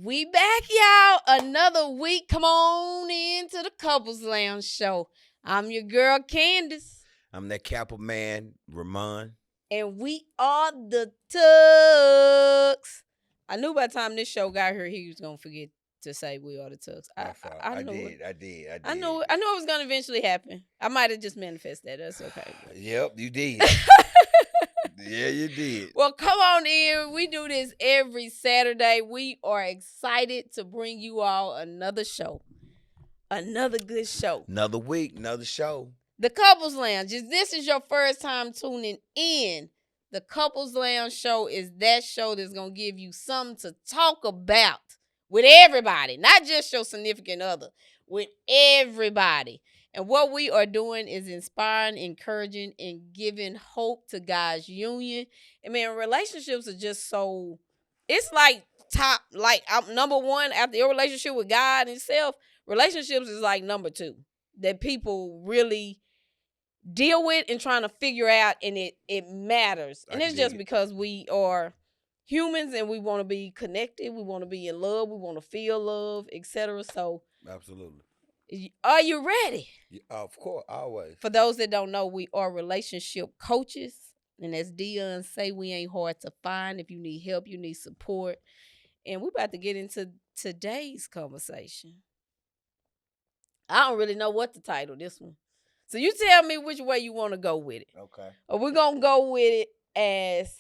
We back, y'all. Another week. Come on into the Couples Lounge show. I'm your girl, Candace. I'm that Kappa man, Remon. And we are the Tugs. I knew by the time this show got here, he was going to forget to say we are the Tugs. I knew it. I did. I knew it was going to eventually happen. I might have just manifested that. That's okay. Yep, you did. Yeah, you did. Well, come on in. We do this every Saturday. We are excited to bring you all another show. Another good show. Another week, another show. The Couples Lounge. If this is your first time tuning in, the Couples Lounge show is that show that's going to give you something to talk about with everybody. Not just your significant other. With everybody. And what we are doing is inspiring, encouraging, and giving hope to God's union. And man, relationships are just so, it's like top, like number one after your relationship with God himself, relationships is like number two that people really deal with and trying to figure out, and it matters. And it's just because we are humans and we want to be connected, we want to be in love, we want to feel love, etc. So absolutely. Are you ready? Yeah, of course, always. For those that don't know, we are relationship coaches. And as Dion say, we ain't hard to find. If you need help, you need support. And we're about to get into today's conversation. I don't really know what to title this one. So you tell me which way you want to go with it. Okay. Or we're going to go with it as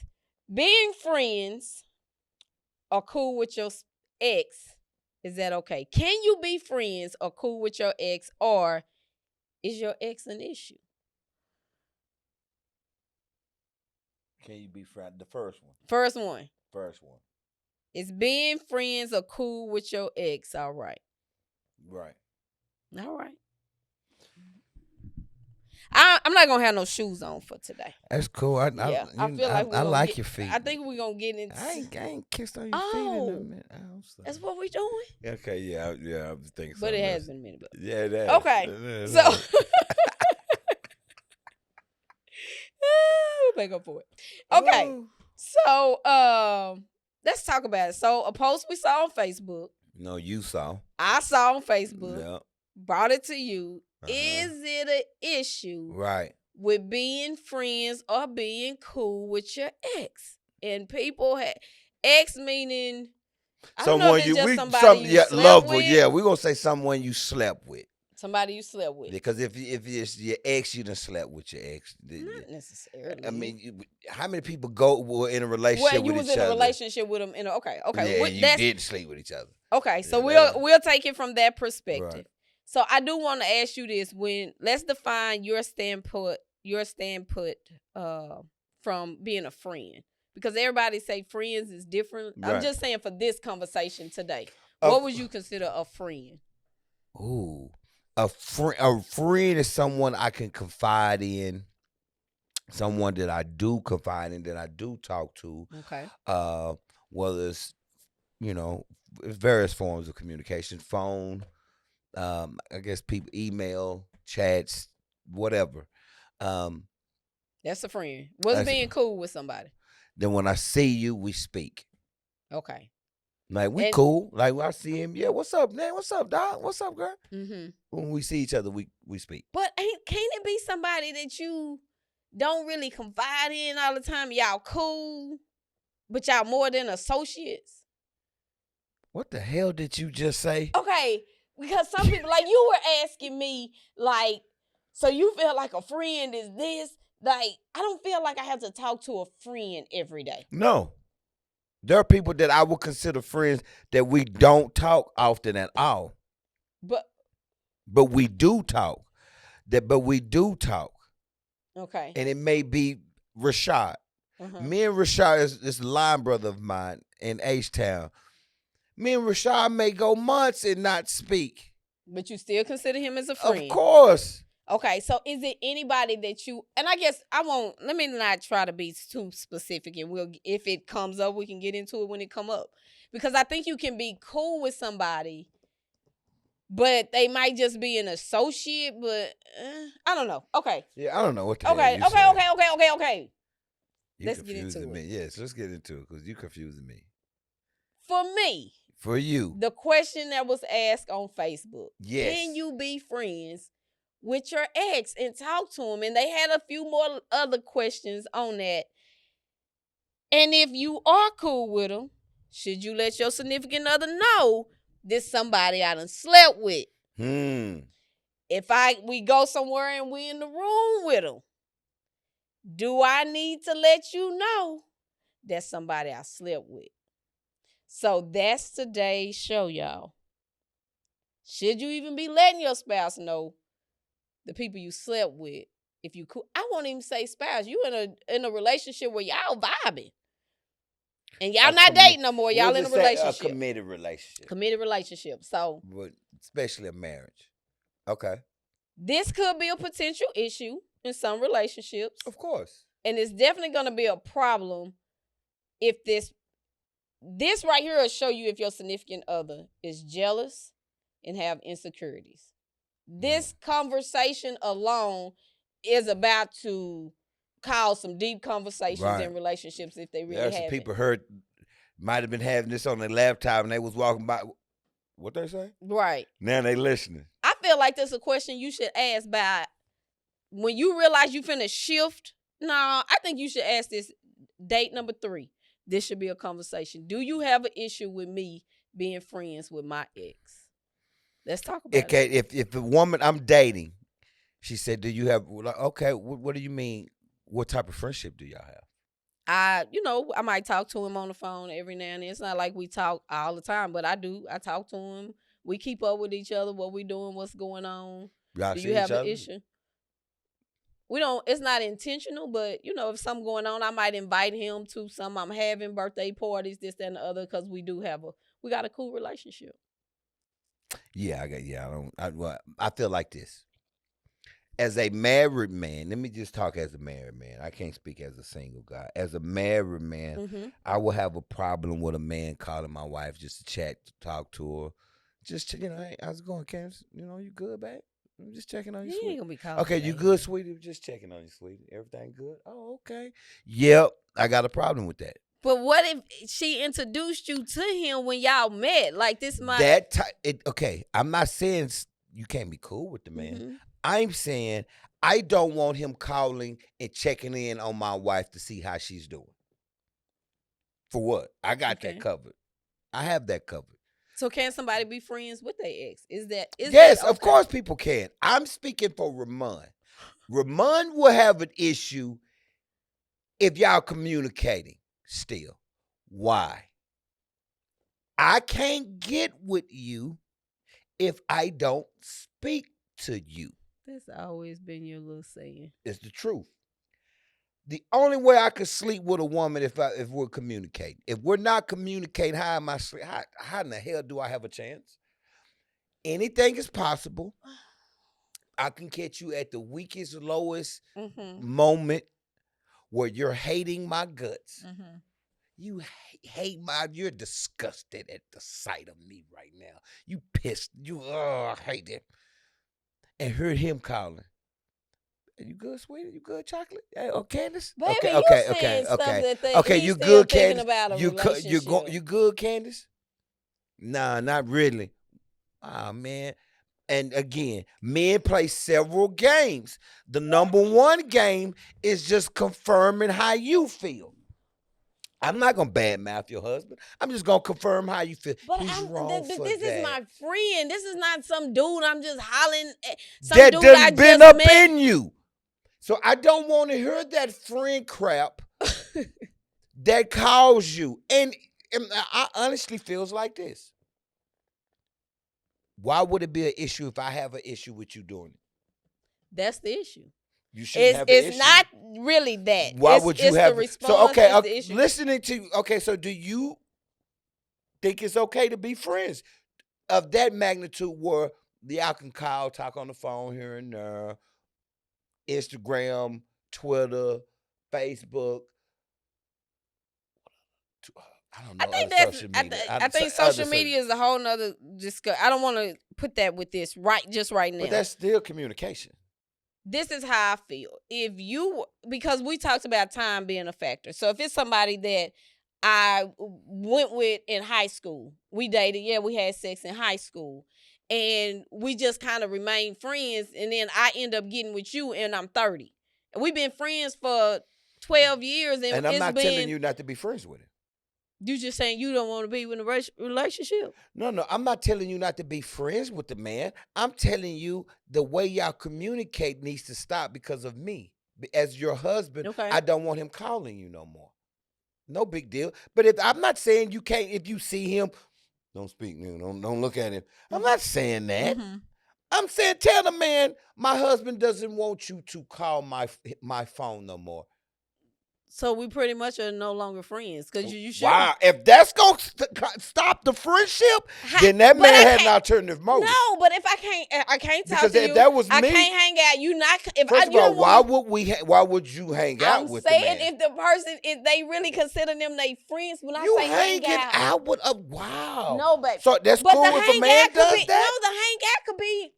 being friends or cool with your ex. Is that okay? Can you be friends or cool with your ex, or is your ex an issue? Can you be friends? The first one. First one. First one. Is being friends or cool with your ex all right? Right. All right. I'm not gonna have no shoes on for today. That's cool. I feel like I like your feet. I think we're gonna get into. I ain't kissed on your feet in a minute. That's what we doing. Okay, yeah, I was thinking. But it has been a minute. Yeah, it has. Okay, so we'll make up for it. Okay, Ooh. So let's talk about it. So a post we saw on Facebook. No, you saw. I saw on Facebook. Yep. Brought it to you. Is it an issue with being friends or being cool with your ex? And people have ex meaning someone you love with. Yeah, we're gonna say someone you slept with. Somebody you slept with. Because if it's your ex, you done slept with your ex. Not necessarily. I mean, how many people were in a relationship with each other? Well, you was in a relationship with them. Okay. Yeah, you did sleep with each other. Okay, so we'll take it from that perspective. Right. So I do want to ask you this: let's define your standpoint from being a friend, because everybody say friends is different. Right. I'm just saying for this conversation today, what would you consider a friend? Ooh, a friend is someone I can confide in, someone that I do confide in, that I do talk to. Okay. Whether it's various forms of communication, phone. I guess people, email, chats, whatever. That's a friend. What's being cool with somebody? Then when I see you, we speak. Okay. Like we cool. Like when I see him, yeah, what's up, man? What's up, dog? What's up, girl? Mm-hmm. When we see each other, we speak. But can't it be somebody that you don't really confide in all the time? Y'all cool, but y'all more than associates? What the hell did you just say? Okay. Because some people, like you were asking me, like, so you feel like a friend is this? Like, I don't feel like I have to talk to a friend every day. No. There are people that I would consider friends that we don't talk often at all. But we do talk. Okay. And it may be Rashad. Uh-huh. Me and Rashad is a line brother of mine in H-Town. Me and Rashad may go months and not speak. But you still consider him as a friend? Of course. Okay, so is it anybody that you, and I guess let me not try to be too specific, and if it comes up, we can get into it when it come up. Because I think you can be cool with somebody, but they might just be an associate, but I don't know. Okay. Yeah, I don't know what the Okay. Let's get into it. Yes, let's get into it, because you're confusing me. For me, For you. The question that was asked on Facebook. Yes. Can you be friends with your ex and talk to him? And they had a few more other questions on that. And if you are cool with him, should you let your significant other know this somebody I done slept with? If we go somewhere and we in the room with him, do I need to let you know that's somebody I slept with? So that's today's show, y'all. Should you even be letting your spouse know the people you slept with? If you cool, I won't even say spouse. You in a relationship where y'all vibing. And y'all not dating no more. Y'all in a relationship. A committed relationship. Committed relationship. So, especially a marriage. Okay. This could be a potential issue in some relationships. Of course. And it's definitely going to be a problem if this right here will show you if your significant other is jealous and have insecurities. This conversation alone is about to cause some deep conversations in relationships if they really have some it. People might have been having this on their laptop and they was walking by. What they say? Right. Now they listening. I feel like that's a question you should ask by when you realize you finna shift. No, I think you should ask this date number 3. This should be a conversation. Do you have an issue with me being friends with my ex? Let's talk about it. If the woman I'm dating, she said, do you have, okay, what do you mean? What type of friendship do y'all have? I might talk to him on the phone every now and then. It's not like we talk all the time, but I do. I talk to him. We keep up with each other, what we doing, what's going on. Y'all do see you have each an other? issue? We don't, it's not intentional, but if something going on, I might invite him to some. I'm having birthday parties, this, that, and the other, because we got a cool relationship. Yeah, I feel like this. As a married man, let me just talk as a married man. I can't speak as a single guy. As a married man, I will have a problem with a man calling my wife just to chat, to talk to her. Just, hey, how's it going, Candace? You good, babe? I'm just checking on you, sweetie. Ain't gonna be calling okay, you good, sweetie? Just checking on you, sweetie. Everything good? Oh, okay. Yep, I got a problem with that. But what if she introduced you to him when y'all met? Like this might... Okay, I'm not saying you can't be cool with the man. I'm saying I don't want him calling and checking in on my wife to see how she's doing. For what? I got that covered. I have that covered. So can somebody be friends with their ex? Yes, of course people can. I'm speaking for Remon. Remon will have an issue if y'all communicating still. Why? I can't get with you if I don't speak to you. That's always been your little saying. It's the truth. The only way I could sleep with a woman if we're communicating. If we're not communicating, how am I sleep? How in the hell do I have a chance? Anything is possible. I can catch you at the weakest, lowest moment where you're hating my guts. You you're disgusted at the sight of me right now. You pissed. I hate it. And heard him calling. You good, sweetie? You good, chocolate? Oh, Candace? Baby, Okay, you good, Candace? You good, Candace? Nah, not really. Ah, man. And again, men play several games. The number one game is just confirming how you feel. I'm not going to badmouth your husband. I'm just going to confirm how you feel. But He's wrong for this that. is my friend. This is not some dude I'm just hollering at. That done been up in you. So I don't want to hear that friend crap that calls you. And I honestly feels like this. Why would it be an issue if I have an issue with you doing it? That's the issue. You shouldn't have an issue. It's not really that. Why would you have the response? So the issue. Listening to so do you think it's okay to be friends of that magnitude where y'all can call, talk on the phone here and there, Instagram, Twitter, Facebook? I don't know. I think social media is a whole nother discussion. I don't want to put that with this just right now. But that's still communication. This is how I feel. Because we talked about time being a factor. So if it's somebody that I went with in high school. We dated. Yeah, we had sex in high school. And we just kind of remained friends. And then I end up getting with you and I'm 30. And we've been friends for 12 years. And I'm not telling you not to be friends with him. You just saying you don't want to be in a relationship. No, I'm not telling you not to be friends with the man. I'm telling you the way y'all communicate needs to stop because of me. As your husband, Okay. I don't want him calling you no more. No big deal. But if I'm not saying you can't, if you see him, don't speak, don't look at him. I'm not saying that. Mm-hmm. I'm saying tell the man my husband doesn't want you to call my phone no more. So we pretty much are no longer friends because you should. Wow, if that's gonna stop the friendship, then that man had an alternative motive. No, but if I can't talk because to if you. That was me, I can't hang out. You not. If first of all, why would you hang out with the man? I'm saying if the person, if they really consider them they friends, when I you say hang out with a wow. No, baby. So that's but cool if a man does that. No, the hang out could be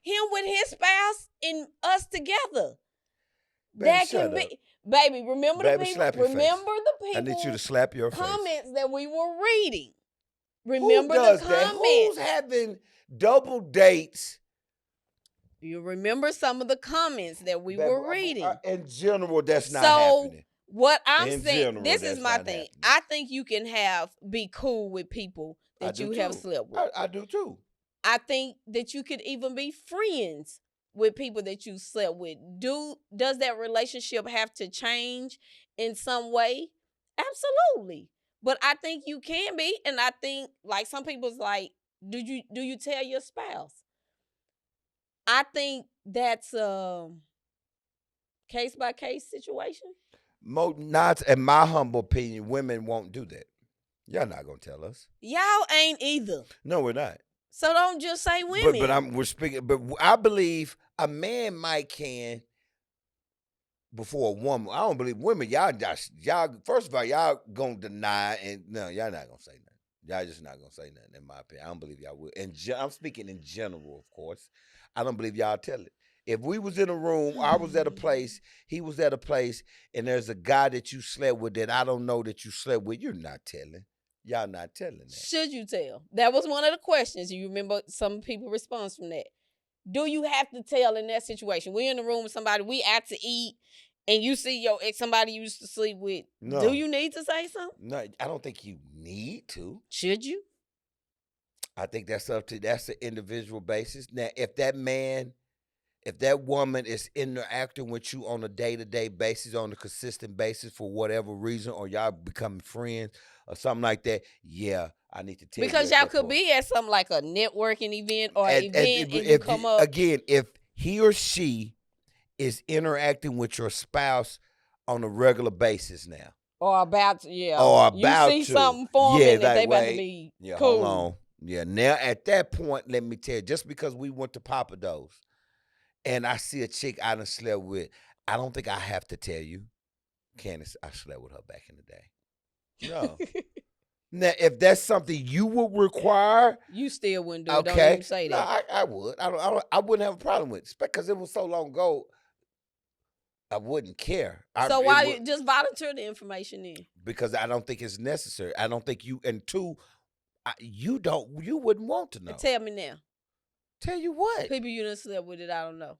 him with his spouse and us together. Baby, that can be. Baby, remember the people. Remember the people. I need you to slap your comments that we were reading. Remember the comments. That? Who's having double dates? You remember some of the comments that we were reading. In general, that's not happening. What I'm saying, this is my thing. I think you can be cool with people that you have slept with. I do too. I think that you could even be friends with people that you slept with. Does that relationship have to change in some way? Absolutely. But I think you can be, and I think like some people's like, do you tell your spouse? I think that's a case by case situation. Not in my humble opinion, women won't do that. Y'all not gonna tell us. Y'all ain't either. No, we're not. So don't just say women. We're speaking. But I believe a man might can before a woman. I don't believe women. Y'all. First of all, y'all gonna deny, and no, y'all not gonna say nothing. Y'all just not gonna say nothing. In my opinion, I don't believe y'all will. And I'm speaking in general, of course. I don't believe y'all tell it. If we was in a room, I was at a place, he was at a place, and there's a guy that you slept with that I don't know that you slept with, you're not telling. Y'all not telling that. Should you tell? That was one of the questions. You remember some people response from that. Do you have to tell in that situation? We're in the room with somebody, we out to eat, and you see your ex, somebody you used to sleep with. No. Do you need to say something? No, I don't think you need to. Should you? I think that's an individual basis. Now, if that woman is interacting with you on a day-to-day basis, on a consistent basis for whatever reason, or y'all becoming friends or something like that, yeah, I need to tell you. Because y'all could be at something like a networking event or an event and you come up. Again, if he or she is interacting with your spouse on a regular basis now. Or about to, yeah. Or about to. You see something forming that they about to be cool. Hold on. Yeah, now at that point, let me tell you, just because we went to Papa Do's, and I see a chick I done slept with, I don't think I have to tell you, Candace, I slept with her back in the day. No. Now, if that's something you would require, you still wouldn't do it. Okay. Don't even say that. No, I would. I wouldn't have a problem with it because it was so long ago. I wouldn't care. So why you just volunteer the information in? Because I don't think it's necessary. I don't think you. And two, you wouldn't want to know. Tell me now. Tell you what? People you done slept with it, I don't know.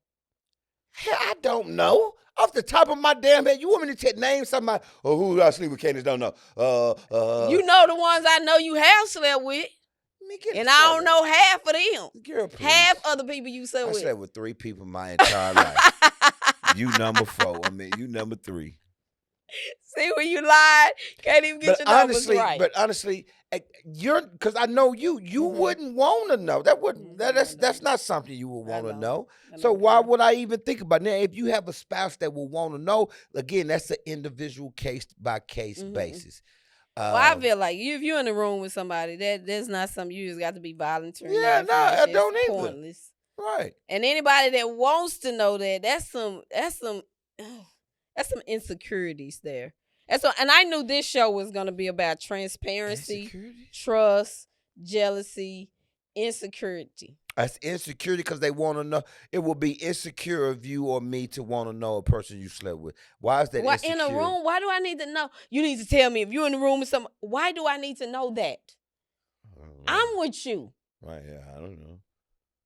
Hell, I don't know. Off the top of my damn head, you want me to name somebody? Oh, who I sleep with? Candace don't know. You know the ones I know you have slept with. And I don't know half of them. Girl, please. Half other people you slept with. I slept with 3 people my entire life. You number 4. I mean, you number 3. See, when you lied, can't even get your numbers right. But honestly, because I know you wouldn't want to know. That's not something you would want to know. So why would I even think about it? Now, if you have a spouse that will want to know, again, that's an individual case by case basis. Well, I feel like if you're in the room with somebody, that's not something you just got to be volunteering. Yeah, no, I don't either. Pointless. Right. And anybody that wants to know that's some insecurities there. And I knew this show was going to be about transparency, trust, jealousy, Insecurity. That's insecurity because they want to know. It will be insecure of you or me to want to know a person you slept with. Why is that Why insecure? in a room? Why do I need to know? You need to tell me if you're in the room with someone. Why do I need to know that? I'm with you. Right? Yeah, I don't know.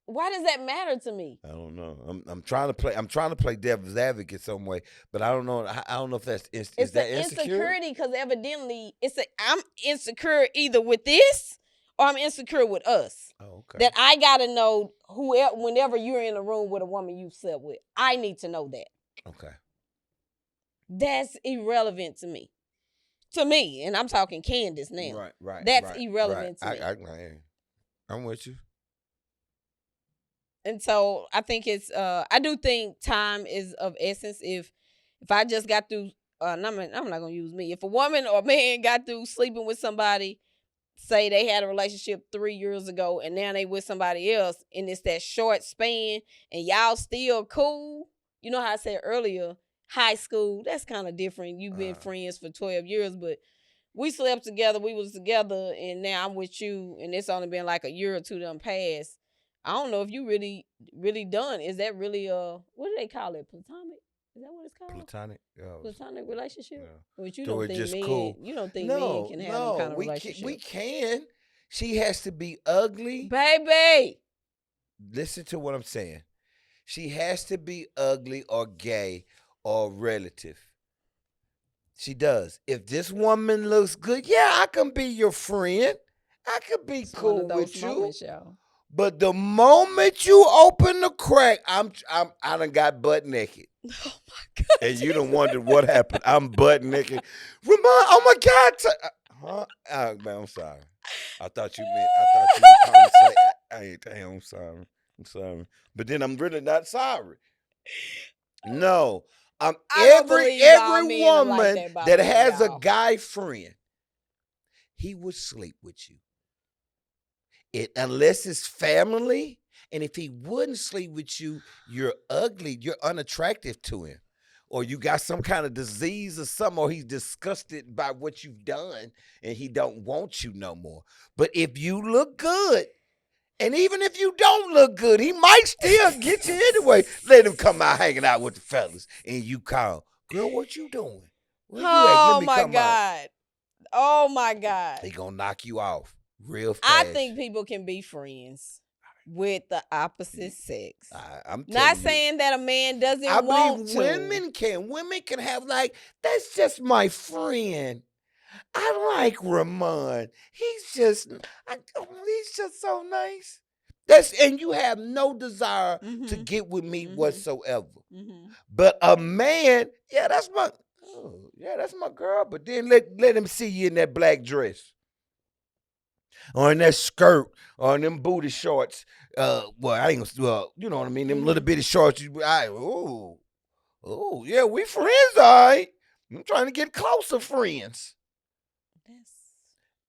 Why does that matter to me? I don't know. I'm trying to play. I'm trying to play devil's advocate some way, but I don't know. I don't know if that's is that insecure? Insecurity because evidently I'm insecure either with this or I'm insecure with us. Oh, okay. That I gotta know whenever you're in a room with a woman you've slept with, I need to know that. Okay. That's irrelevant to me. To me, and I'm talking Candace now. Right. That's irrelevant to me. I'm with you. And so I think it's I do think time is of essence. If I just got through I'm not gonna use me. If a woman or man got through sleeping with somebody, say they had a relationship 3 years ago and now they with somebody else, and it's that short span and y'all still cool. You know how I said earlier, high school, that's kind of different. You've been friends for 12 years, but we slept together, we was together, and now I'm with you, and it's only been like a year or two done passed. I don't know if you really, really done. Is that really what do they call it? Platonic? Is that what it's called? Platonic relationship? Yeah. But you So don't it's think just men, cool. you don't think men can have them kind of relationship? We can. She has to be ugly. Baby. Listen to what I'm saying. She has to be ugly or gay or relative. She does. If this woman looks good, yeah, I can be your friend. I could be cool with you. Moments, y'all. But the moment you open the crack, I done got butt naked. Oh my God. And you done wondered what happened. I'm butt naked. Remon, oh my God. Huh? Man, I'm sorry. I thought you would probably say, I'm sorry. I'm sorry. But then I'm really not sorry. No. Every woman that has a guy friend, he would sleep with you. Unless it's family, and if he wouldn't sleep with you, you're ugly, you're unattractive to him. Or you got some kind of disease or something, or he's disgusted by what you've done and he don't want you no more. But if you look good, and even if you don't look good, he might still get you anyway. Let him come out hanging out with the fellas, and you call, girl, what you doing? Where you at? Let me come out. Oh my God. He gonna knock you off real fast. I think people can be friends with the opposite sex. I'm not saying that a man doesn't want to. Women can have like, that's just my friend. I like Remon. He's just so nice. And you have no desire to get with me whatsoever. But a man, that's my girl. But then let him see you in that black dress, or in that skirt, or in them booty shorts. I ain't gonna. You know what I mean? Them little bitty shorts. Yeah, we friends, all right. I'm trying to get closer friends.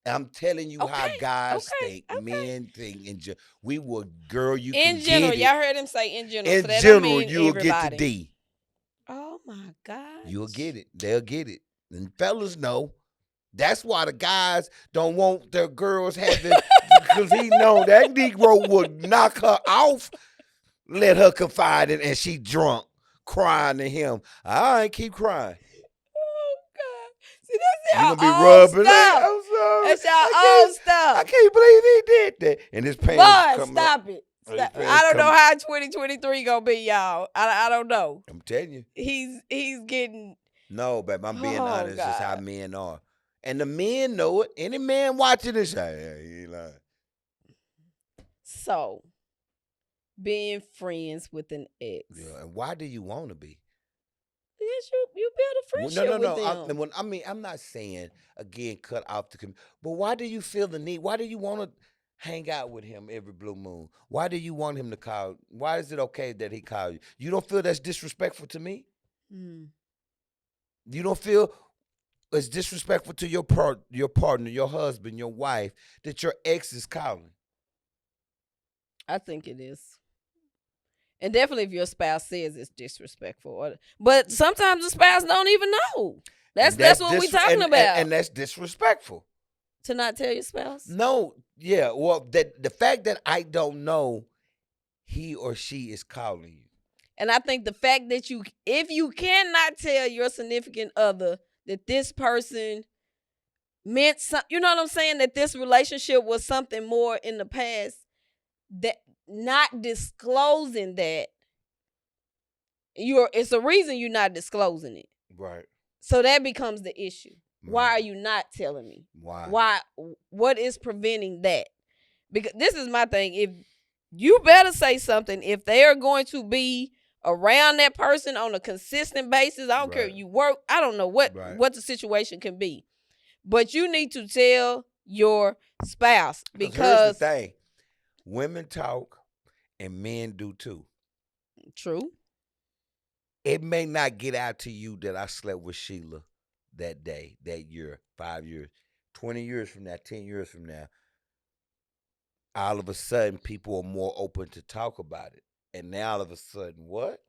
I'm telling you how guys think, men think. We will, girl, you can get it. In general, y'all heard him say in general. In general, you'll get the D. Oh, my God. You'll get it. They'll get it. And fellas know. That's why the guys don't want their girls having, because he know that Negro would knock her off, let her confide in, and she drunk, crying to him. I ain't keep crying. See, that's y'all old stuff. I'm sorry. That's y'all old stuff. I can't believe he did that. And his pants come stop up. It. Stop. I don't know how 2023 gonna be, y'all. I don't know. I'm telling you. He's getting. No, babe, I'm being honest. This is how men are. And the men know it. Any man watching this, he ain't lying. So, being friends with an ex. Yeah, and why do you want to be? Yes, you build a friendship with them. I'm not saying, again, cut off the community. But why do you feel the need? Why do you want to hang out with him every blue moon? Why do you want him to call? Why is it okay that he call you? You don't feel that's disrespectful to me? You don't feel it's disrespectful to your partner, your husband, your wife, that your ex is calling? I think it is. And definitely if your spouse says it's disrespectful. But sometimes the spouse don't even know. That's what we're talking about. And that's disrespectful. To not tell your spouse? No, yeah. Well, that the fact that I don't know he or she is calling you. And I think the fact that if you cannot tell your significant other that this person meant something, you know what I'm saying? That this relationship was something more in the past, that not disclosing that, it's a reason you're not disclosing it. Right. So that becomes the issue. Right. Why are you not telling me? Why? What is preventing that? Because this is my thing. If you better say something, if they are going to be around that person on a consistent basis, I don't care if you work, I don't know what the situation can be. But you need to tell your spouse, because here's the thing. Women talk and men do too. True. It may not get out to you that I slept with Sheila that day, that year, 5 years, 20 years from now, 10 years from now. All of a sudden, people are more open to talk about it. And now all of a sudden, what?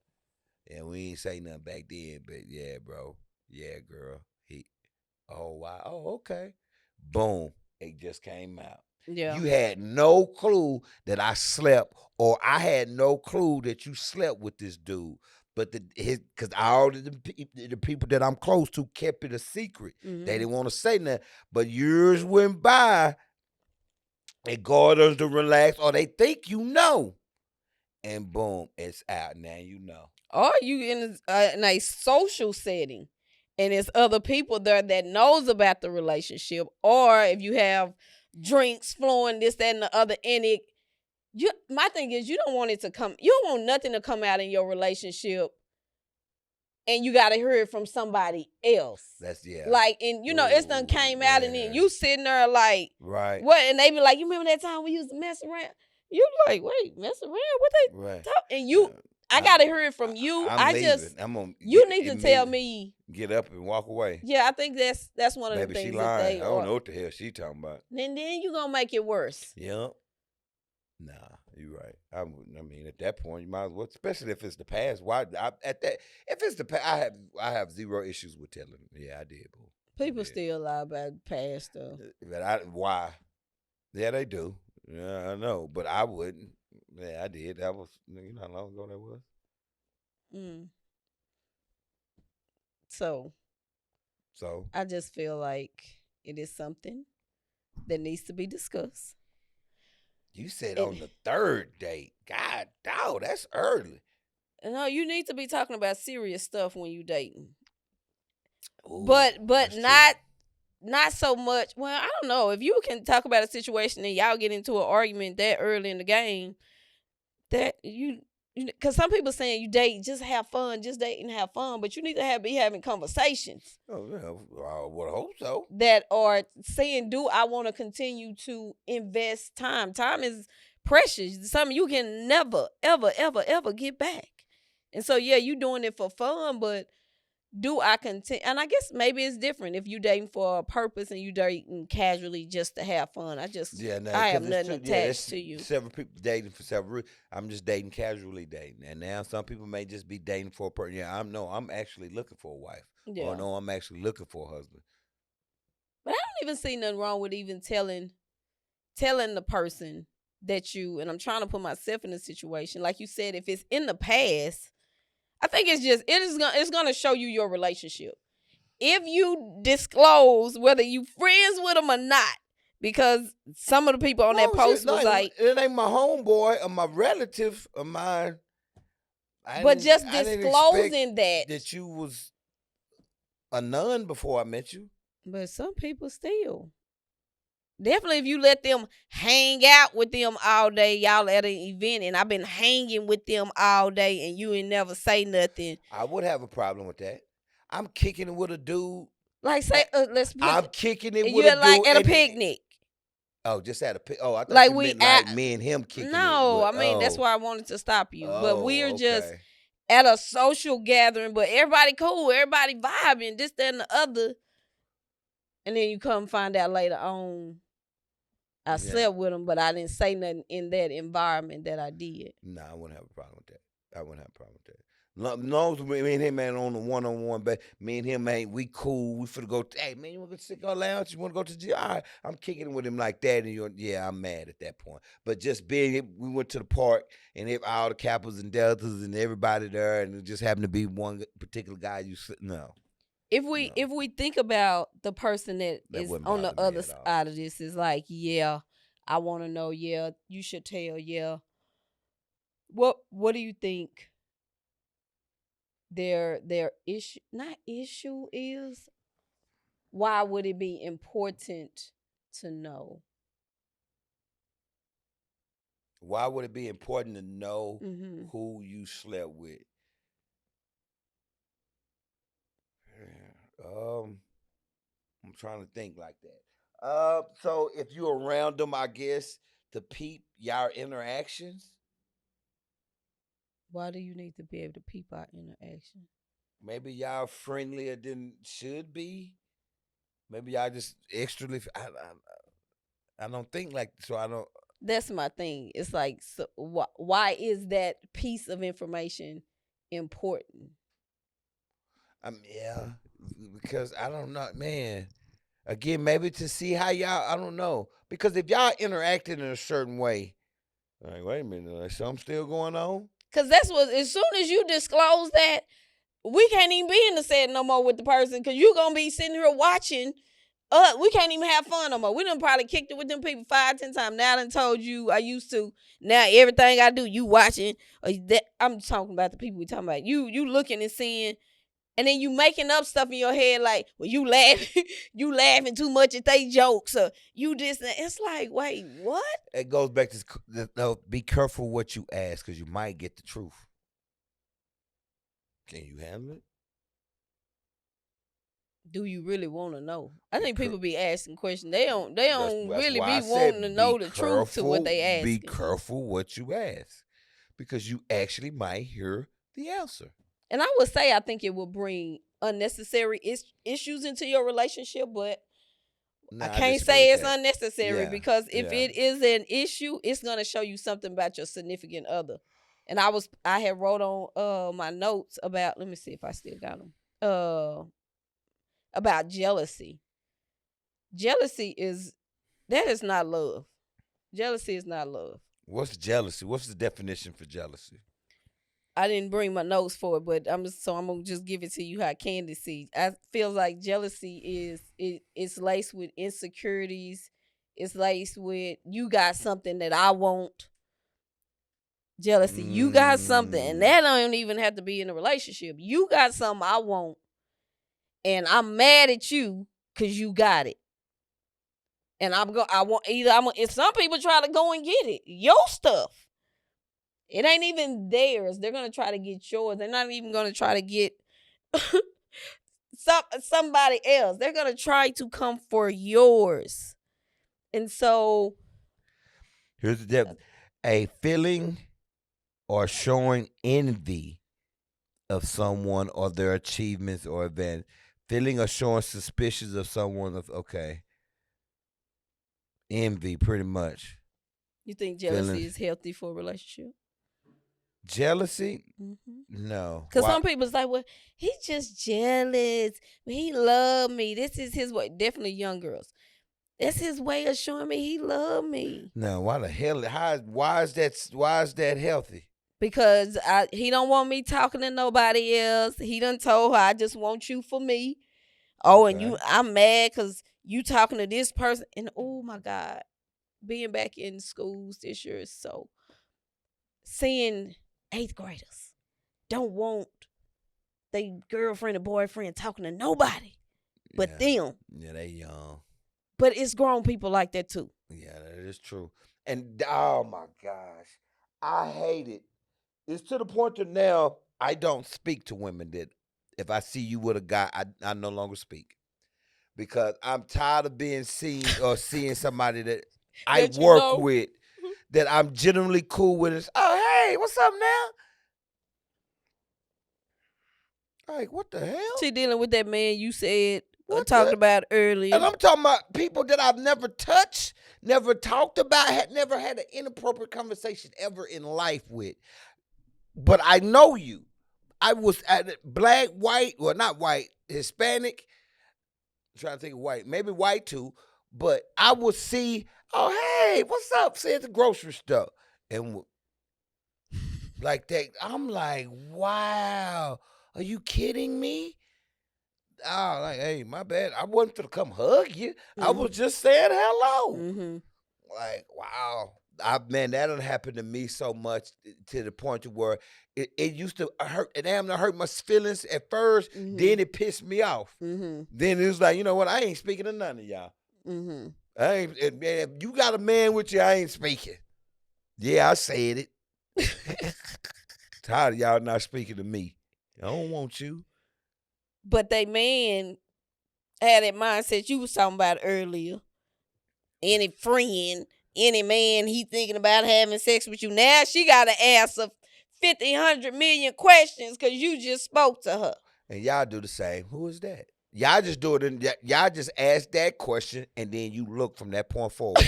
And we ain't say nothing back then, but yeah, bro. Yeah, girl. Oh, wow. Oh, okay. Boom. It just came out. Yeah. You had no clue that I slept, or I had no clue that you slept with this dude. But because all the people that I'm close to kept it a secret. Mm-hmm. They didn't want to say nothing. But years went by, they got us to relax, or they think you know. And boom, it's out. Now you know. Or you in a social setting, and it's other people there that knows about the relationship. Or if you have drinks flowing, this, that, and the other in it. My thing is, you don't want nothing to come out in your relationship, and you got to hear it from somebody else. Like, and it's done came out, and then you sitting there like, right, what? And they be like, you remember that time we used to mess around? You like, wait, mess around? What they talk? And I gotta hear it from you. You need to tell me. Get up and walk away. Yeah, I think that's one of the things she that lying. I don't know what the hell she talking about. And then you gonna make it worse. Yep. Nah, you're right. I mean, at that point, you might as well, especially if it's the past. If it's the past, I have zero issues with telling them. Yeah, I did, boo. People still lie about the past stuff. But why? Yeah, they do. Yeah, I know, but I wouldn't. Yeah, I did. That was, how long ago that was. So I just feel like it is something that needs to be discussed. You said on the third date. God, dog, that's early. No, you need to be talking about serious stuff when you dating. Ooh, but not so much. Well, I don't know. If you can talk about a situation and y'all get into an argument that early in the game, that because some people saying you date, just have fun, just date and have fun, but you need to be having conversations. Oh, yeah, I would hope so. That are saying, do I want to continue to invest time? Time is precious. Something you can never, ever, ever, ever get back. And so, yeah, you doing it for fun, but do I continue? And I guess maybe it's different if you dating for a purpose and you dating casually just to have fun. I have nothing attached to you. Several people dating for several reasons. I'm just dating casually dating. And now some people may just be dating for a person. Yeah, I'm actually looking for a wife. Yeah. Or no, I'm actually looking for a husband. But I don't even see nothing wrong with even telling the person that and I'm trying to put myself in a situation. Like you said, if it's in the past, I think it's gonna show you your relationship. If you disclose whether you friends with them or not, because some of the people on that post was like, it ain't my homeboy or my relative of mine. But just disclosing that you was a nun before I met you. But some people still. Definitely, if you let them hang out with them all day, y'all at an event, and I've been hanging with them all day, and you ain't never say nothing. I would have a problem with that. I'm kicking it with a dude. Like, say, let's. I'm kicking it with a dude. Like at a picnic. Oh, just at a picnic. Oh, I thought like you meant like me and him kicking it. No, I mean, that's why I wanted to stop you. But we're just at a social gathering, but everybody cool, everybody vibing, this, that, and the other. And then you come find out later on, I slept with him, but I didn't say nothing in that environment that I did. No, I wouldn't have a problem with that. No, me and him ain't on the one-on-one, but me and him ain't, we cool. We finna go, hey, man, you want to go to Cigar Lounge? You want to go to the gym? All right, I'm kicking it with him like that. And yeah, I'm mad at that point. But just being, we went to the park and all the Kappas and Deltas and everybody there, and it just happened to be one particular guy no. If we think about the person that is on the other side of this, is like, yeah, I want to know, yeah, you should tell, yeah. What do you think their issue is? Why would it be important to know? Why would it be important to know who you slept with? I'm trying to think like that. So if you're around them, I guess, to peep y'all interactions. Why do you need to be able to peep our interaction? Maybe y'all friendlier than should be. Maybe y'all just extra. I don't think like so. I don't. That's my thing. It's like, so why is that piece of information important? Yeah, because I don't know, man. Again, maybe to see how y'all. I don't know, because if y'all interacted in a certain way, like, wait a minute, like something still going on. Because that's what. As soon as you disclose that, we can't even be in the set no more with the person, because you're gonna be sitting here watching. We can't even have fun no more. We done probably kicked it with them people 5, 10 times. Now I done told you I used to. Now everything I do, you watching. I'm talking about the people we talking about. You looking and seeing, and then you making up stuff in your head like, well, you laughing, you laughing too much at they jokes, or you just. It's like, wait, what? It goes back to be careful what you ask, because you might get the truth. Can you handle it? Do you really want to know? I think people be asking questions. They don't really be wanting to know the truth to what they ask. Be careful what you ask, because you actually might hear the answer. And I would say I think it will bring unnecessary issues into your relationship, but I can't say it's unnecessary, because if it is an issue, it's going to show you something about your significant other. And I had wrote on my notes about, let me see if I still got them. About jealousy. Jealousy is not love. Jealousy is not love. What's jealousy? What's the definition for jealousy? I didn't bring my notes for it, but I'm gonna just give it to you how Candace sees. I feel like jealousy it's laced with insecurities. It's laced with, you got something that I want. Jealousy, you got something, and that don't even have to be in a relationship. You got something I want, and I'm mad at you because you got it. And if some people try to go and get it, your stuff. It ain't even theirs. They're gonna try to get yours. They're not even gonna try to get somebody else. They're gonna try to come for yours. And so here's the difference. A feeling or showing envy of someone or their achievements or event. Feeling or showing suspicious of someone okay. Envy, pretty much. You think jealousy is healthy for a relationship? Jealousy? No. Because some people's like, well, he's just jealous. He love me. This is his way. Definitely young girls. That's his way of showing me he love me. No, why the hell? Why is that healthy? Because he don't want me talking to nobody else. He done told her, I just want you for me. Oh, okay. And I'm mad because you talking to this person. And oh my God, being back in schools this year is so. Seeing 8th graders don't want their girlfriend or boyfriend talking to nobody but them. Yeah, they young. But it's grown people like that too. Yeah, that is true. And oh my gosh, I hate it. It's to the point that now I don't speak to women that if I see you with a guy, I no longer speak. Because I'm tired of being seen or seeing somebody that I work with that I'm generally cool with. Is, oh, hey, what's up now? Like, what the hell? She dealing with that man you said talked about earlier. And I'm talking about people that I've never touched, never talked about, never had an inappropriate conversation ever in life with. But I know you. I was at black, white, well, not white, Hispanic. I'm trying to think of white, maybe white too. But I would see, oh hey, what's up? Say at the grocery store, and like that. I'm like, wow, are you kidding me? Oh, like, hey, my bad. I wasn't gonna come hug you. I was just saying hello. Mm-hmm. Like, wow. Man, that done happened to me so much to the point to where it used to hurt. It damn near hurt my feelings at 1st. Then it pissed me off. Then it was like, you know what? I ain't speaking to none of y'all. I ain't. If you got a man with you, I ain't speaking. Yeah, I said it. Tired of y'all not speaking to me. I don't want you. But they man had that mindset you was talking about earlier. Any friend, any man he thinking about having sex with you. Now she got to answer 50, 100 million questions because you just spoke to her. And y'all do the same. Who is that? Y'all just do it. Y'all just ask that question and then you look from that point forward.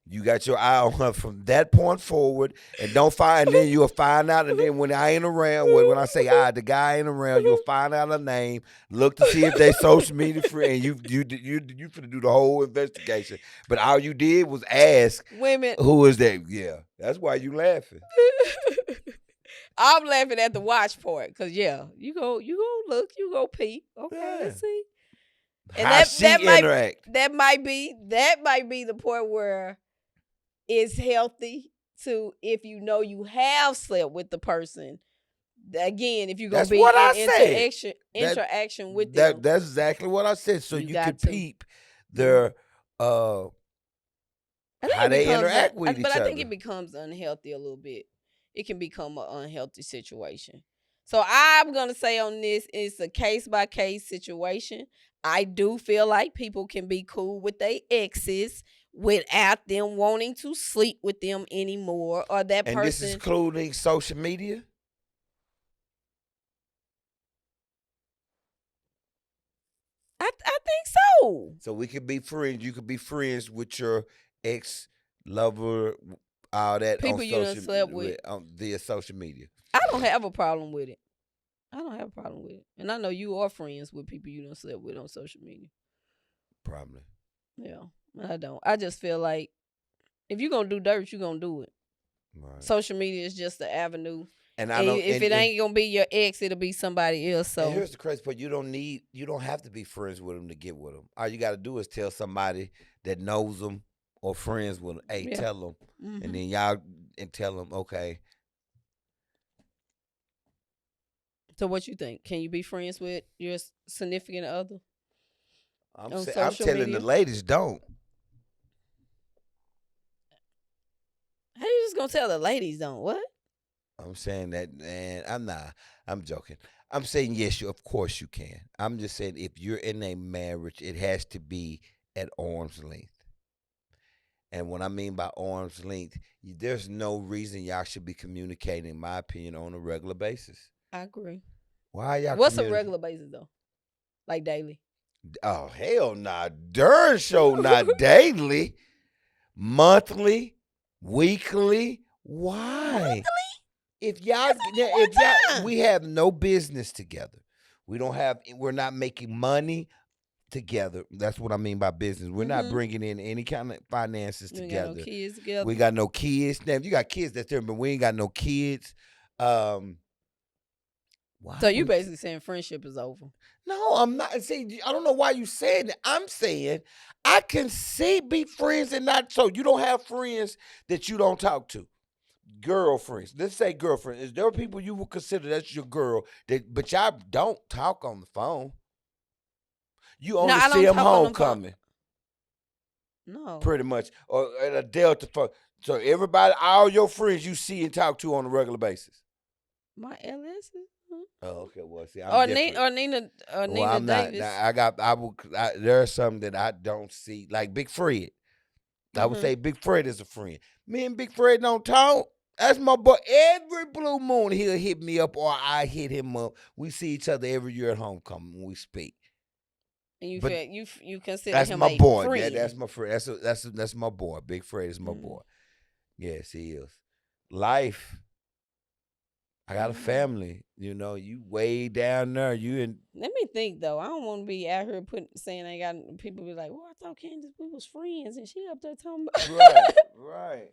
You got your eye on her from that point forward, and don't find. And then you'll find out. And then when I ain't around, when I say the guy ain't around, you'll find out her name. Look to see if they social media friend. You finna do the whole investigation. But all you did was ask women. Who is that? Yeah, that's why you laughing. I'm laughing at the watch part because you go look, you go peep. Okay, let's see. And how she interact. That might be the point where it's healthy to, if you know you have slept with the person. Again, if you're gonna be in interaction with them. That's exactly what I said. So you could peep their how they interact with each other. But I think it becomes unhealthy a little bit. It can become an unhealthy situation. So I'm gonna say on this, it's a case-by-case situation. I do feel like people can be cool with their exes without them wanting to sleep with them anymore, or that person. And this is including social media? I think so. So we could be friends. You could be friends with your ex-lover, all that people you done slept with via social media. I don't have a problem with it. And I know you are friends with people you done slept with on social media. Probably. Yeah, I don't. I just feel like if you're going to do dirt, you're going to do it. Right. Social media is just the avenue. And if it ain't going to be your ex, it'll be somebody else. So here's the crazy part. You don't have to be friends with them to get with them. All you got to do is tell somebody that knows them or friends with them, hey, tell them. Mm-hmm. And then y'all tell them, okay. So what you think? Can you be friends with your significant other? I'm telling the ladies, don't. How you just gonna tell the ladies don't? What? I'm saying that, and I'm joking. I'm saying yes, of course you can. I'm just saying if you're in a marriage, it has to be at arm's length. And what I mean by arm's length, there's no reason y'all should be communicating, in my opinion, on a regular basis. I agree. Why y'all? What's a regular basis though? Like daily? Oh hell nah. During show not daily, monthly, weekly. Why? Monthly? If we have no business together. We're not making money together. That's what I mean by business. We're not bringing in any kind of finances together. Got no kids together. We got no kids. Now, if you got kids, that's different, but we ain't got no kids. So you basically saying friendship is over? No, I'm not. See, I don't know why you saying that. I'm saying I can be friends and not so. You don't have friends that you don't talk to. Girlfriends. Let's say girlfriends. Is there people you would consider that's your girl but y'all don't talk on the phone? You only see them homecoming. No. Pretty much. Or at a Delta phone. So everybody, all your friends you see and talk to on a regular basis. My LS? Oh, okay. Well, see, I'm Nina I'm Davis. There's something that I don't see. Like Big Fred. I would say Big Fred is a friend. Me and Big Fred don't talk. That's my boy. Every blue moon, he'll hit me up or I hit him up. We see each other every year at homecoming when we speak. And you consider that's him my a boy. friend. That's my friend. That's my boy. Big Fred is my boy. Yes, he is. Life I got a family. You way down there. You in Let me think though. I don't want to be out here saying I got people be like, "Well, I thought Candace we was friends," and she up there talking about right.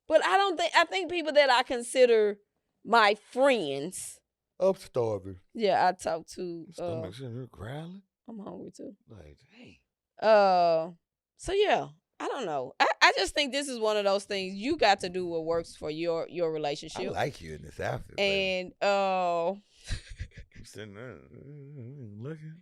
But I don't think I think people that I consider my friends. I'm starving. Yeah, I talk to. Stomach's in here growling. I'm hungry too. Like, hey. So yeah, I don't know. I just think this is one of those things you got to do what works for your relationship. I like you in this outfit. And I'm sitting there looking.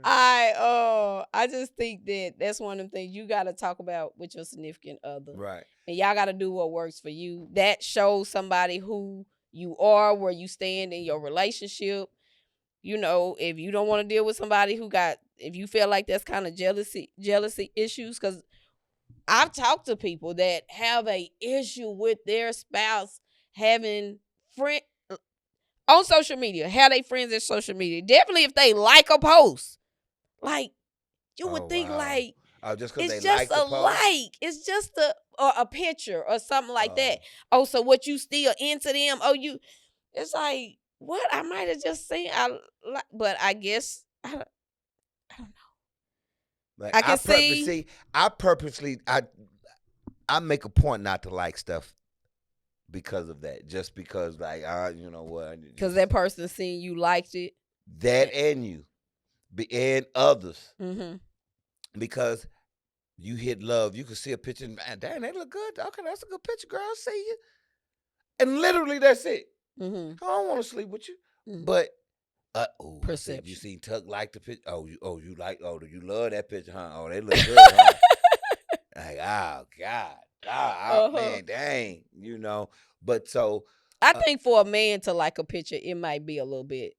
I just think that's one of them things you got to talk about with your significant other. Right. And y'all got to do what works for you. That shows somebody who you are, where you stand in your relationship. If you don't want to deal with somebody if you feel like that's kind of jealousy issues, because I've talked to people that have a issue with their spouse having friend on social media, have they friends in social media. Definitely if they like a post, like you would think like just because it's they just like a like, it's just a picture or something like that. Oh, so what, you still into them? Oh, it's like, what? I might have just seen but I guess I don't know. Like, I can see. I purposely I make a point not to like stuff because of that. Just because, like, you know what? Because that person seen you liked it. That and you. And others. Mm-hmm. Because you hit love. You can see a picture and, man, dang, they look good. Okay, that's a good picture, girl. I see you. And literally, that's it. Mm-hmm. I don't want to sleep with you. Mm-hmm. But, perception. You seen Tuck like the picture? You love that picture, huh? Oh, they look good, huh? Like, oh, God. Man, dang, But so. I think for a man to like a picture, it might be a little bit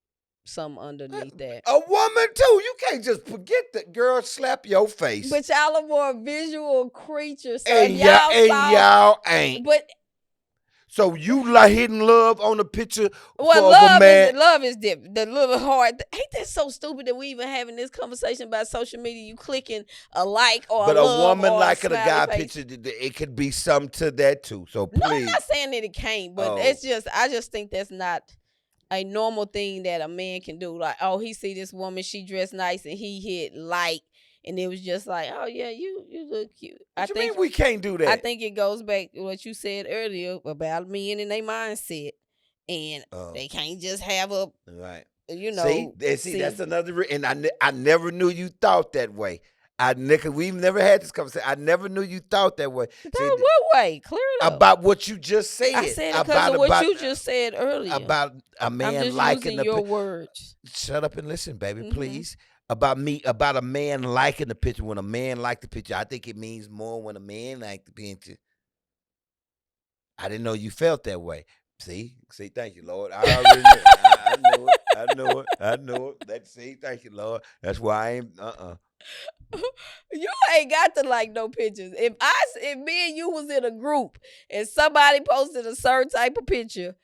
something underneath that. A woman, too. You can't just forget that, girl, slap your face. But y'all are more visual creatures. So and y'all ain't. But so you like hitting love on a picture well, of a man? Love is different. The little hard. Ain't that so stupid that we even having this conversation about social media? You clicking a like or but a love, woman or liking a guy picture, it could be something to that too. So please. No, I'm not saying that it can't, but I just think that's not a normal thing that a man can do. Like, oh, he see this woman, she dressed nice, and he hit like. And it was just like, oh yeah, you look cute. What you mean we can't do that? I think it goes back to what you said earlier about men and their mindset, and they can't just have a right. See, that's another. And I never knew you thought that way. We've never had this conversation. I never knew you thought that way. What way? Clear it up. About what you just said. I said it because of what you just said earlier. About a man I'm just liking using your words. Shut up and listen, baby, please. About a man liking the picture. When a man liked the picture, I think it means more when a man liked the picture. I didn't know you felt that way. See, thank you, Lord. I already knew. I know it. Thank you, Lord. That's why I ain't. You ain't got to like no pictures. If me and you was in a group and somebody posted a certain type of picture,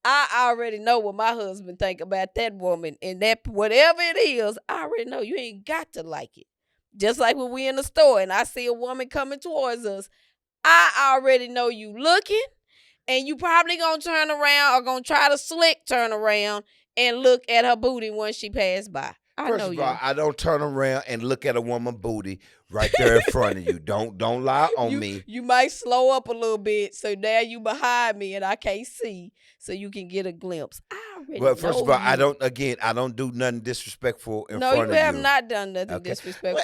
I already know what my husband think about that woman, and that whatever it is, I already know. You ain't got to like it. Just like when we in the store and I see a woman coming towards us, I already know you looking, and you probably gonna turn around or gonna try to slick turn around and look at her booty when she passed by. First of all, I don't turn around and look at a woman's booty right there in front of you. Don't lie on me. You might slow up a little bit, so now you behind me and I can't see, so you can get a glimpse. Well, first of all, I don't do nothing disrespectful in front of you. No, you have not done nothing disrespectful.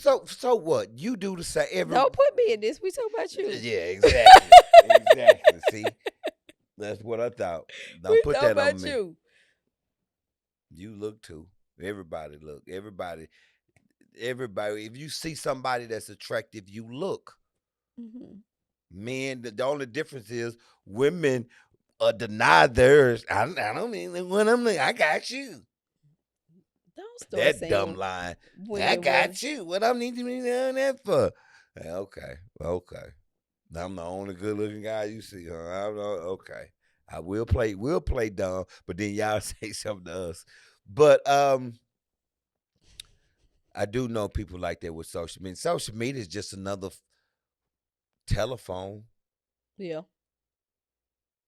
Well, so what? You do the same. Don't put me in this. We talk about you. Yeah, exactly. Exactly. See, that's what I thought. Don't put that on me. You. You look too. Everybody look. Everybody. If you see somebody that's attractive, you look. Mm-hmm. Men, the only difference is women deny theirs. I don't mean when I'm like, I got you. Don't start that saying dumb line. I got you. What I need to be doing that for? Okay. I'm the only good looking guy you see, huh? Okay. I will play dumb, but then y'all say something to us. But I do know people like that with social media. Social media is just another telephone. Yeah.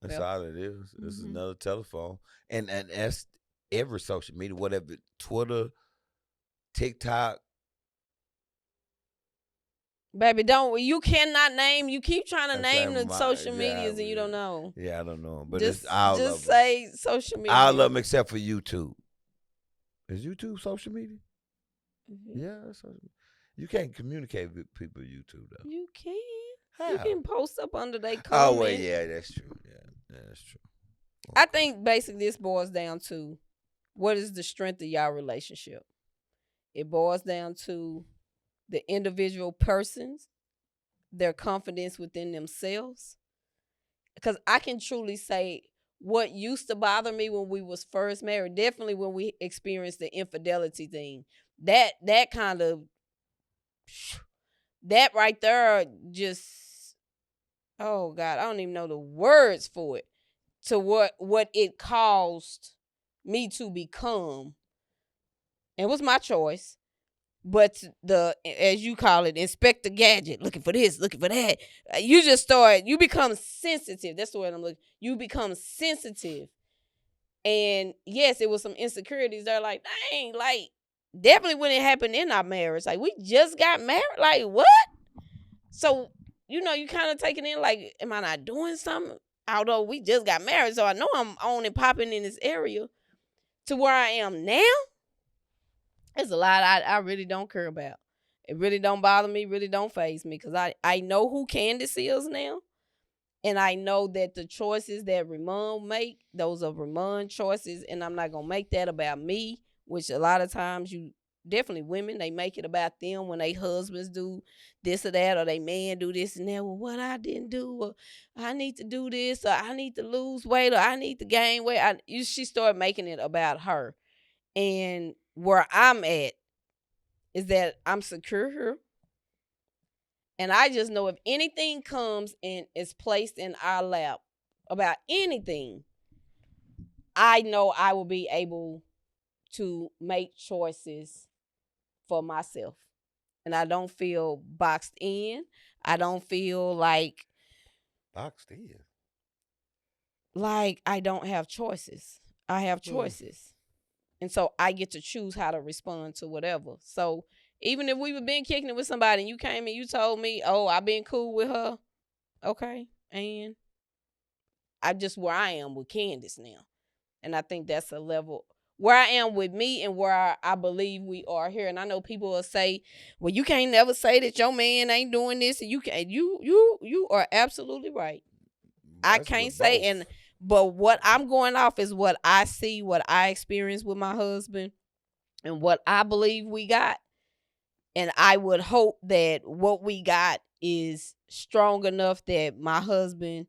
That's Yep. all it is. This is Mhm. another telephone, and that's every social media, whatever Twitter, TikTok. Baby, you cannot name. You keep trying to I name say the social yeah, medias and you don't know. yeah. I don't know 'em, but it's all Just of them. say social All media. of them except for YouTube. Is YouTube social media? Mhm. Yeah, that's social media. You can't communicate with people on YouTube though. You can. You How? can post up under they Oh well, comment. yeah, that's true. Yeah, that's true. I Okay. think basically this boils down to what is the strength of y'all relationship. It boils down to the individual persons, their confidence within themselves. Because I can truly say what used to bother me when we was first married, definitely when we experienced the infidelity thing. That kind of that right there just, oh God, I don't even know the words for it. To what it caused me to become. It was my choice. But the, as you call it, Inspector Gadget, looking for this, looking for that. You become sensitive. That's the word I'm looking. You become sensitive. And yes, it was some insecurities. They're like, dang, like, definitely when it happened in our marriage. Like, we just got married. Like, what? So, you kind of taking in, like, am I not doing something? Although we just got married, so I know I'm on and popping in this area. To where I am now, there's a lot I really don't care about. It really don't bother me, really don't faze me, because I know who Candace is now. And I know that the choices that Remon make, those are Remon choices. And I'm not going to make that about me, which a lot of times definitely women, they make it about them when they husbands do this or that, or they man do this and that. Well, what I didn't do, or I need to do this, or I need to lose weight, or I need to gain weight. She started making it about her. And where I'm at is that I'm secure here. And I just know if anything comes and is placed in our lap about anything, I know I will be able to make choices for myself. And I don't feel boxed in. I don't feel Boxed in. like I don't have choices. I have choices. And so I get to choose how to respond to whatever. So even if we were been kicking it with somebody and you came and you told me, oh, I've been cool with her. Okay. And I'm just where I am with Candace now. And I think that's a level where I am with me and where I believe we are here. And I know people will say, well, you can't never say that your man ain't doing this. And you are absolutely right. I That's can't with say, both. but what I'm going off is what I see, what I experience with my husband, and what I believe we got. And I would hope that what we got is strong enough that my husband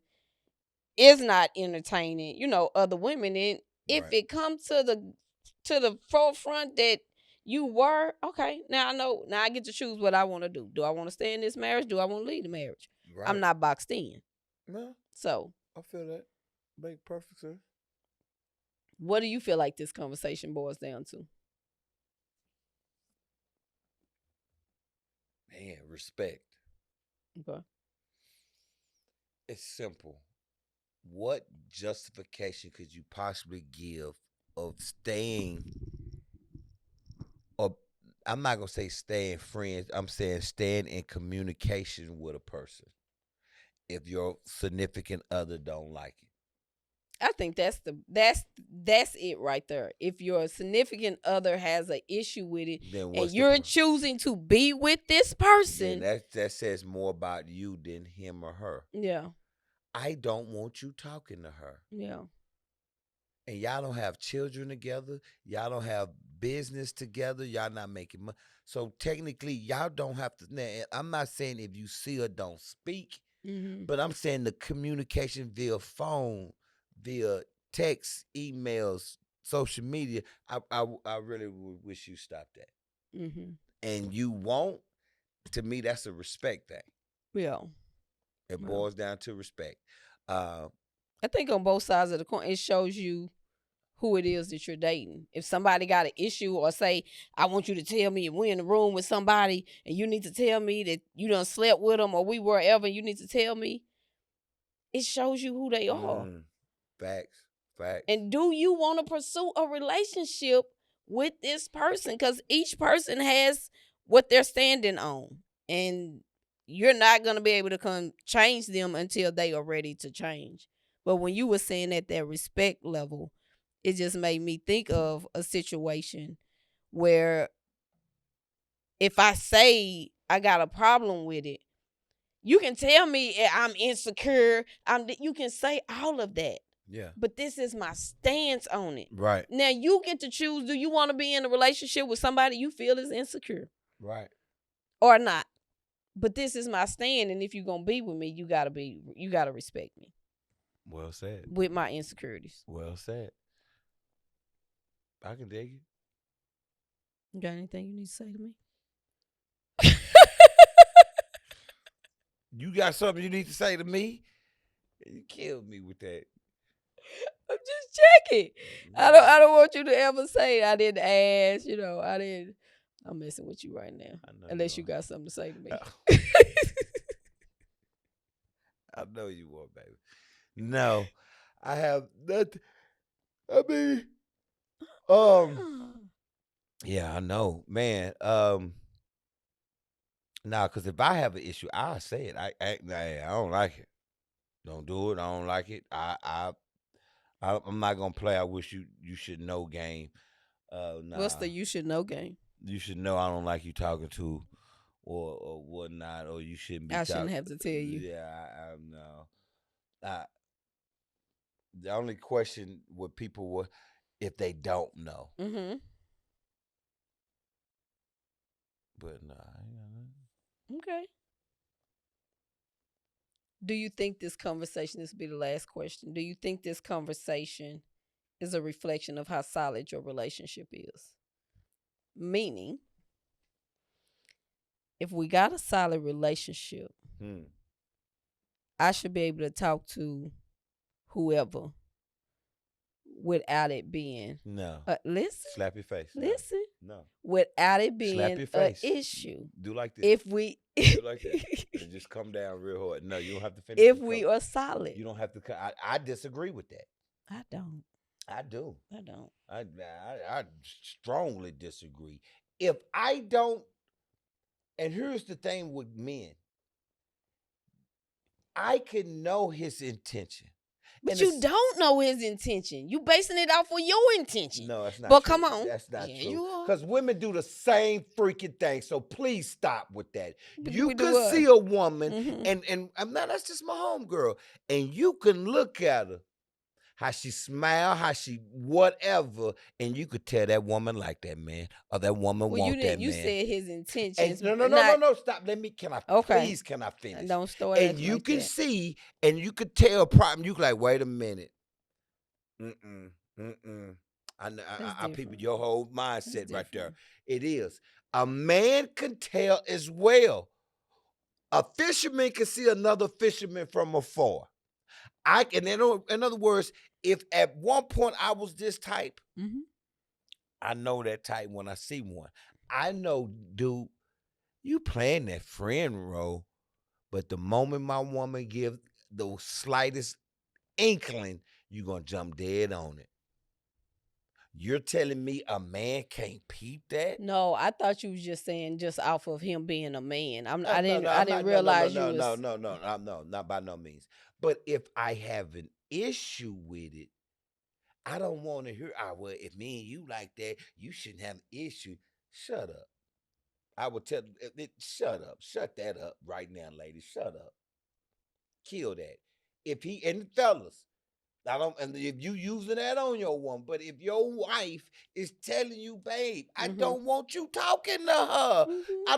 is not entertaining, other women. And if Right. it comes to the forefront that you were, okay, now I know, now I get to choose what I want to do. Do I want to stay in this marriage? Do I want to leave the marriage? I'm Right. not boxed in. No, So I feel that. Make perfect sense. what do you feel like this conversation boils down to? Man, respect. Okay. It's simple. What justification could you possibly give of staying, or I'm not gonna say staying friends, I'm saying staying in communication with a person if your significant other don't like it? I think that's it right there. If your significant other has an issue with it Then and what's the you're point? choosing to be with this Then person, that says more about you than him or her. yeah, I don't want you talking to her. yeah. And y'all don't have children together. Y'all don't have business together. Y'all not making money. So technically, y'all don't have to. Now, I'm not saying if you see her, don't speak, but I'm saying the communication via phone, via text, emails, social media. I really would wish you stopped that. Mm-hmm. And you won't. To me, that's a respect thing. Yeah. It Well, boils down to respect. Uh, I think on both sides of the coin, it shows you who it is that you're dating. If somebody got an issue, or say, I want you to tell me if we're in the room with somebody and you need to tell me that you done slept with them or we wherever, you need to tell me. it shows you who they are. Facts. And do you want to pursue a relationship with this person? Because each person has what they're standing on. And you're not going to be able to come change them until they are ready to change. But when you were saying at that respect level, it just made me think of a situation where if I say I got a problem with it, you can tell me I'm insecure. You can say all of that. Yeah. But this is my stance on it. Right. Now you get to choose, do you want to be in a relationship with somebody you feel is insecure? Right. Or not. But this is my stand, and if you're gonna be with me, you gotta respect me. Well said. With my insecurities. Well said. I can dig it. You got anything you need to say to me? You got something you need to say to me? You killed me with that. I'm just checking. I don't want you to ever say I didn't ask. I'm messing with you right now. Unless you got something to say to me. I know you won't, baby. No, I have nothing. I mean, yeah, I know, man. Nah, because if I have an issue, I'll say it. I don't like it. Don't do it. I don't like it. I'm not gonna play. I wish you should know game. Nah. What's the you should know game? You should know I don't like you talking to, or whatnot, or you shouldn't be. I shouldn't have to tell you. Yeah, I know. The only question with people was if they don't know. Mm-hmm. But nah. Okay. Do you think this conversation, this will be the last question, do you think this conversation is a reflection of how solid your relationship is? Meaning, if we got a solid relationship, I should be able to talk to whoever without it being listen. Slap your face. Listen. No. Without it being slap your face. An issue. Do like this. If we do like that. And just come down real hard. No, you don't have to finish. If we are solid. You don't have to. I disagree with that. I don't. I do. I don't. I strongly disagree. If I don't, and here's the thing with men, I can know his intention. But you don't know his intention. You basing it off of your intention. No, that's not but true. Come on. That's not true. Because women do the same freaking thing. So please stop with that. You can see a woman, and that's just my homegirl, and you can look at her, how she smile, how she whatever, and you could tell that woman like that man, or that woman want that man. You said his intentions. No, stop. Can I finish? Don't start. And you can see, and you could tell a problem. You can like, wait a minute. I people your whole mindset right there. It is. A man can tell as well. A fisherman can see another fisherman from afar. I can, in other words, if at one point I was this type, I know that type when I see one. I know, dude, you playing that friend role, but the moment my woman gives the slightest inkling, you're going to jump dead on it. You're telling me a man can't peep that? No, I thought you was just saying just off of him being a man. I didn't realize you was... No, not by no means. But if I have an issue with it, I don't want to hear, well, if me and you like that, you shouldn't have an issue. Shut up. I would tell it, shut up. Shut that up right now, ladies. Shut up. Kill that. And fellas, and if you using that on your woman, but if your wife is telling you, babe, I don't want you talking to her.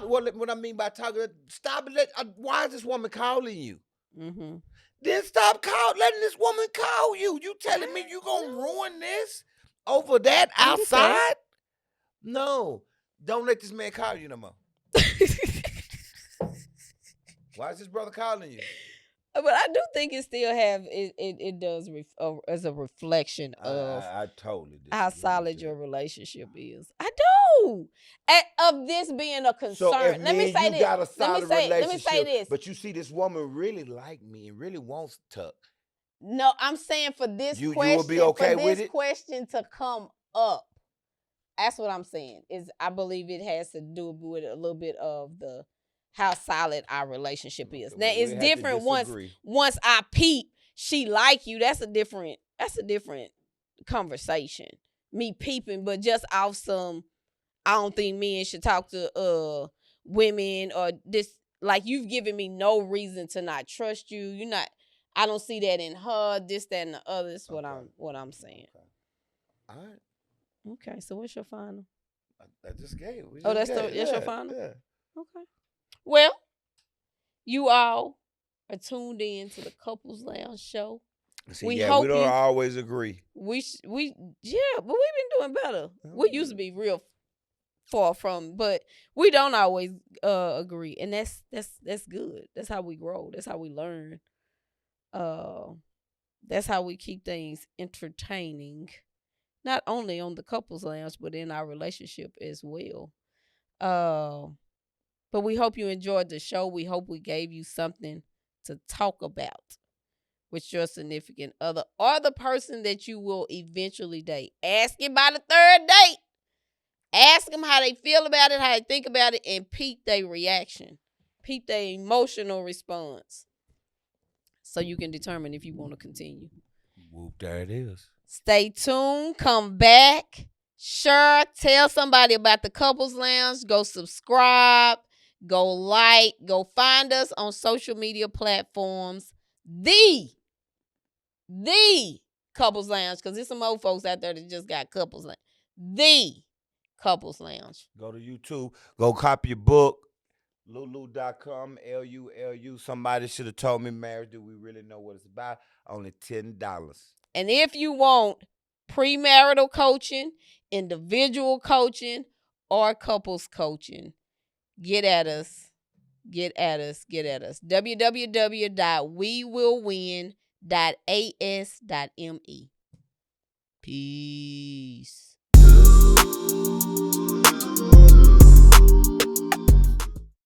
What I mean by talking, stop it. Why is this woman calling you? Then stop letting this woman call you. You telling me you gonna ruin this over that outside? No, don't let this man call you no more. Why is this brother calling you? But I do think it still it does as a reflection of I totally how solid your relationship is. I too of this being a concern. So if let me say you this. got a solid relationship, let me say this. but you see this woman really like me and really wants Tuck. No, I'm saying for this you question, will be okay for with this it? question to come up. That's what I'm saying. Is I believe it has to do with a little bit of the how solid our relationship is. Now it's different once I peep, she like you. That's a different conversation. Me peeping, but just off some, I don't think men should talk to women or this. Like, you've given me no reason to not trust you. You're not. I don't see that in her. This, that, and the other. That's what I'm saying. Okay. All right. Okay. So what's your final? I just gave. That's your final. Yeah. Okay. Well, you all are tuned in to the Couples Lounge show. See, we don't always agree. But we've been doing better. We used to be real far from, but we don't always agree, and that's good. That's how we grow. That's how we learn. That's how we keep things entertaining, not only on the Couples Lounge, but in our relationship as well. But we hope you enjoyed the show. We hope we gave you something to talk about with your significant other or the person that you will eventually date. Ask him by the third date. Ask them how they feel about it, how they think about it, and peep their reaction. Peep their emotional response. So you can determine if you want to continue. Whoop, there it is. Stay tuned. Come back. Share. Tell somebody about the Couples Lounge. Go subscribe. Go like. Go find us on social media platforms. The Couples Lounge. Because there's some old folks out there that just got Couples Lounge. The Couples Lounge. Go to YouTube. Go copy your book. Lulu.com. LULU. Somebody should have told me marriage. Do we really know what it's about? Only $10. And if you want premarital coaching, individual coaching, or couples coaching, get at us. www.wewillwin.as.me. Peace.